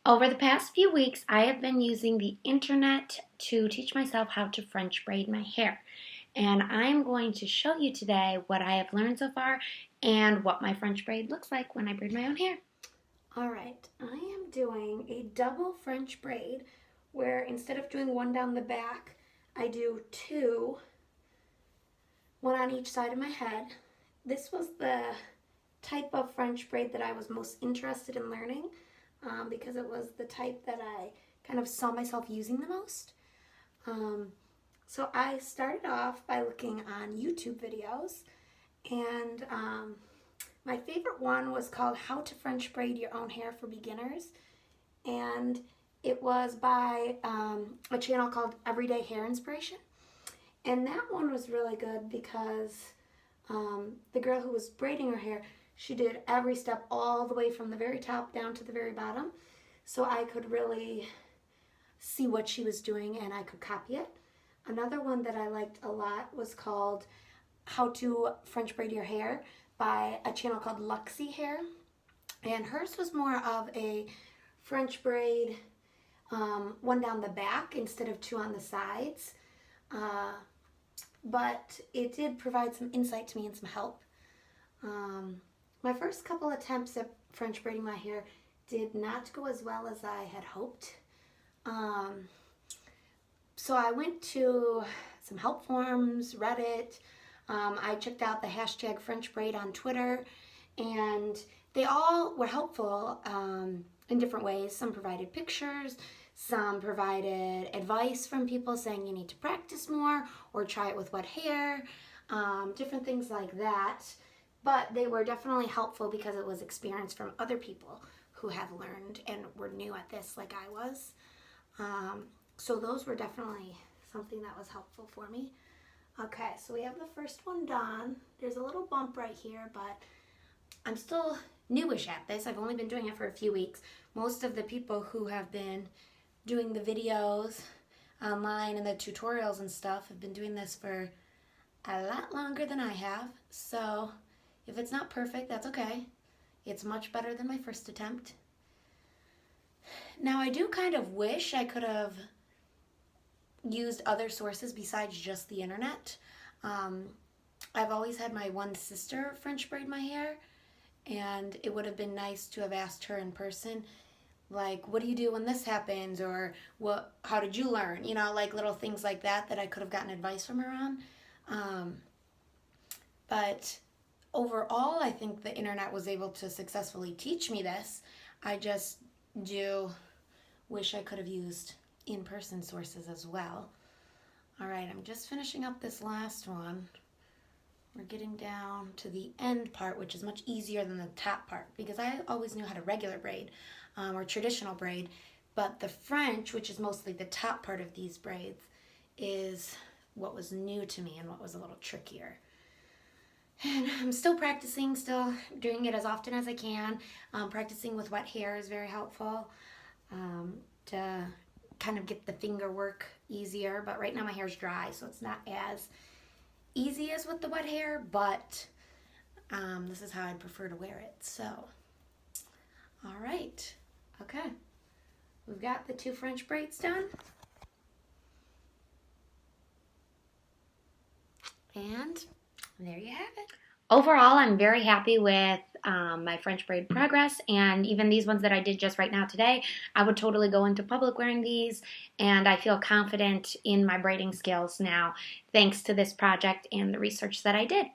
Over the past few weeks, I have been using the internet to teach myself how to French braid my hair. And I'm going to show you today what I have learned so far and what my French braid looks like when I braid my own hair. Alright, I am doing a double French braid where instead of doing one down the back, I do two, one on each side of my head. This was the type of French braid that I was most interested in learning because it was the type that I kind of saw myself using the most. So I started off by looking on YouTube videos, and my favorite one was called How to French Braid Your Own Hair for Beginners, and it was by a channel called Everyday Hair Inspiration. And that one was really good because the girl who was braiding her hair, she did every step all the way from the very top down to the very bottom. So I could really see what she was doing and I could copy it. Another one that I liked a lot was called How to French Braid Your Hair by a channel called Luxy Hair. And hers was more of a French braid, one down the back instead of two on the sides. But it did provide some insight to me and some help. My first couple attempts at French braiding my hair did not go as well as I had hoped. So I went to some help forums, Reddit. I checked out the hashtag French Braid on Twitter, and they all were helpful in different ways. Some provided pictures, some provided advice from people saying you need to practice more or try it with wet hair, different things like that. But they were definitely helpful because it was experience from other people who have learned and were new at this like I was. So those were definitely something that was helpful for me. Okay, so we have the first one done. There's a little bump right here, but I'm still newish at this. I've only been doing it for a few weeks. Most of the people who have been doing the videos online and the tutorials and stuff have been doing this for a lot longer than I have. So if it's not perfect, that's okay. It's much better than my first attempt. Now I do kind of wish I could have used other sources besides just the internet. I've always had my one sister French braid my hair, and it would have been nice to have asked her in person, like, what do you do when this happens, or how did you learn, you know, like little things like that I could have gotten advice from her on. But overall, I think the internet was able to successfully teach me this. I just do wish I could have used in-person sources as well. All right, I'm just finishing up this last one. We're getting down to the end part, which is much easier than the top part because I always knew how to regular braid or traditional braid, but the French, which is mostly the top part of these braids, is what was new to me and what was a little trickier. And I'm still practicing, still doing it as often as I can. Practicing with wet hair is very helpful to kind of get the finger work easier. But right now my hair's dry, so it's not as easy as with the wet hair, but this is how I'd prefer to wear it. So, all right. Okay. We've got the two French braids done. And there you have it. Overall, I'm very happy with my French braid progress, and even these ones that I did just right now today, I would totally go into public wearing these, and I feel confident in my braiding skills now thanks to this project and the research that I did.